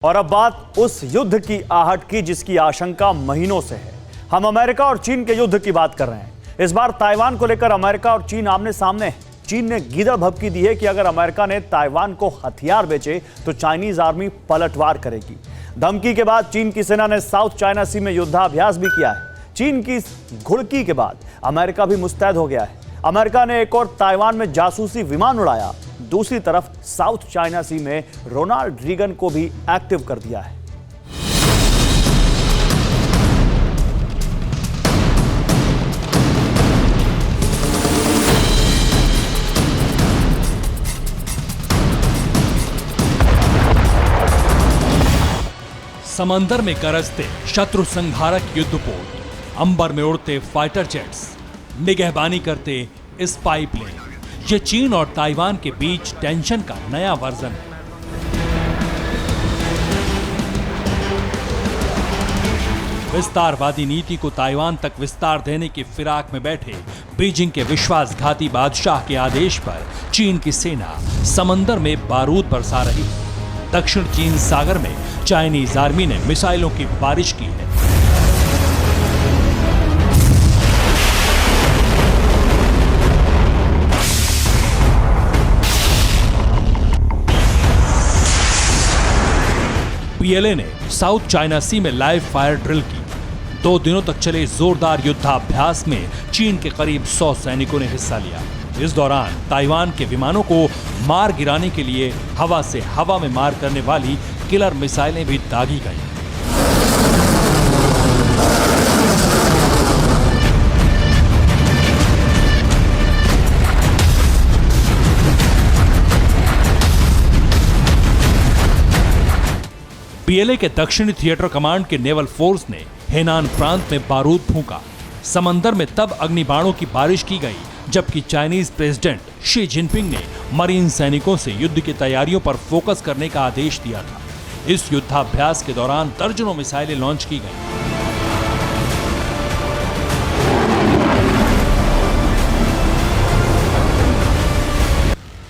और अब बात उस युद्ध की आहट की जिसकी आशंका महीनों से है। हम अमेरिका और चीन के युद्ध की बात कर रहे हैं। इस बार ताइवान को लेकर अमेरिका और चीन आमने सामने हैं। चीन ने गीदड़ भभकी दी है कि अगर अमेरिका ने ताइवान को हथियार बेचे तो चाइनीज आर्मी पलटवार करेगी। धमकी के बाद चीन की सेना ने साउथ चाइना सी में युद्धाभ्यास भी किया है। चीन की घुड़की के बाद अमेरिका भी मुस्तैद हो गया है। अमेरिका ने एक और ताइवान में जासूसी विमान उड़ाया, दूसरी तरफ साउथ चाइना सी में रोनाल्ड रीगन को भी एक्टिव कर दिया है। समंदर में गरजते शत्रु संहारक युद्धपोत, अंबर में उड़ते फाइटर जेट्स, निगहबानी करते स्पाई प्लेन, ये चीन और ताइवान के बीच टेंशन का नया वर्जन है। विस्तारवादी नीति को ताइवान तक विस्तार देने की फिराक में बैठे बीजिंग के विश्वासघाती बादशाह के आदेश पर चीन की सेना समंदर में बारूद बरसा रही है। दक्षिण चीन सागर में चाइनीज आर्मी ने मिसाइलों की बारिश की है। पीएलए ने साउथ चाइना सी में लाइव फायर ड्रिल की। 2 दिनों तक चले जोरदार युद्धाभ्यास में चीन के करीब 100 सैनिकों ने हिस्सा लिया। इस दौरान ताइवान के विमानों को मार गिराने के लिए हवा से हवा में मार करने वाली किलर मिसाइलें भी दागी गईं। पीएलए के दक्षिणी थिएटर कमांड के नेवल फोर्स ने हेनान प्रांत में बारूद फूंका। समंदर में तब अग्निबाणों की बारिश की गई जबकि चाइनीज प्रेसिडेंट शी जिनपिंग ने मरीन सैनिकों से युद्ध की तैयारियों पर फोकस करने का आदेश दिया था। इस युद्धाभ्यास के दौरान दर्जनों मिसाइलें लॉन्च की गईं।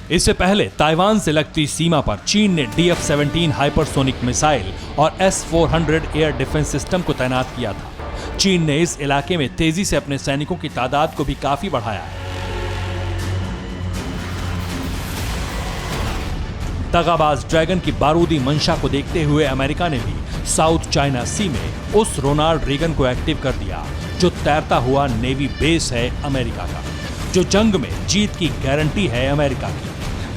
इससे पहले ताइवान से लगती सीमा पर चीन ने DF-17 हाइपरसोनिक मिसाइल और S-400 एयर डिफेंस सिस्टम को तैनात किया था। चीन ने इस इलाके में तेजी से अपने सैनिकों की तादाद को भी काफी बढ़ाया है। दगाबाज ड्रैगन की बारूदी मंशा को देखते हुए अमेरिका ने भी साउथ चाइना सी में उस रोनाल्ड रीगन को एक्टिव कर दिया, जो तैरता हुआ नेवी बेस है अमेरिका का, जो जंग में जीत की गारंटी है अमेरिका की,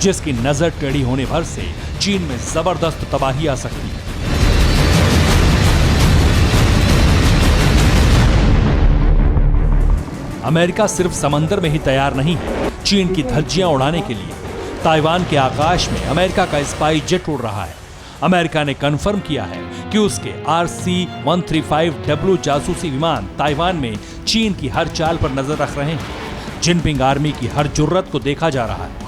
जिसकी नजर टेढ़ी होने भर से चीन में जबरदस्त तबाही आ सकती है। अमेरिका सिर्फ समंदर में ही तैयार नहीं है चीन की धज्जियां उड़ाने के लिए। ताइवान के आकाश में अमेरिका का स्पाई जेट उड़ रहा है। अमेरिका ने कंफर्म किया है कि उसके RC-135W जासूसी विमान ताइवान में चीन की हर चाल पर नजर रख रहे हैं। जिनपिंग आर्मी की हर जुर्रत को देखा जा रहा है,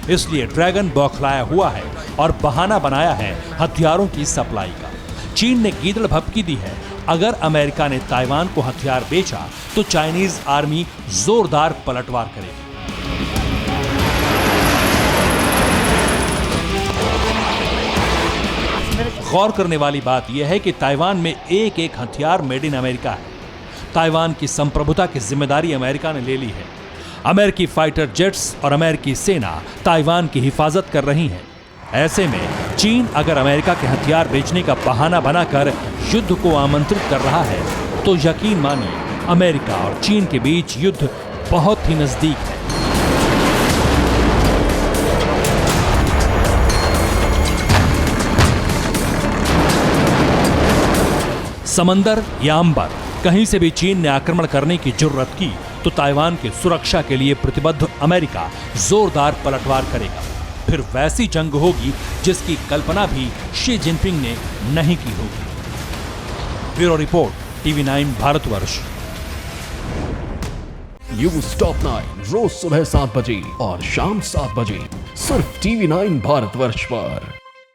इसलिए ड्रैगन बौखलाया हुआ है और बहाना बनाया है हथियारों की सप्लाई का। चीन ने गीदड़ भभकी दी है, अगर अमेरिका ने ताइवान को हथियार बेचा तो चाइनीज आर्मी जोरदार पलटवार करेगी। गौर करने वाली बात यह है कि ताइवान में एक एक हथियार मेड इन अमेरिका है। ताइवान की संप्रभुता की जिम्मेदारी अमेरिका ने ले ली है। अमेरिकी फाइटर जेट्स और अमेरिकी सेना ताइवान की हिफाजत कर रही है। ऐसे में चीन अगर अमेरिका के हथियार बेचने का बहाना बनाकर युद्ध को आमंत्रित कर रहा है तो यकीन मानिए अमेरिका और चीन के बीच युद्ध बहुत ही नजदीक है। समंदर या अंबर, कहीं से भी चीन ने आक्रमण करने की जुर्रत की तो ताइवान के सुरक्षा के लिए प्रतिबद्ध अमेरिका जोरदार पलटवार करेगा। फिर वैसी जंग होगी जिसकी कल्पना भी शी जिनपिंग ने नहीं की होगी। Bureau report, TV9 Bharatvarsh. News top 9 रोज सुबह 7 बजे और शाम 7 बजे सिर्फ TV9 भारतवर्ष पर।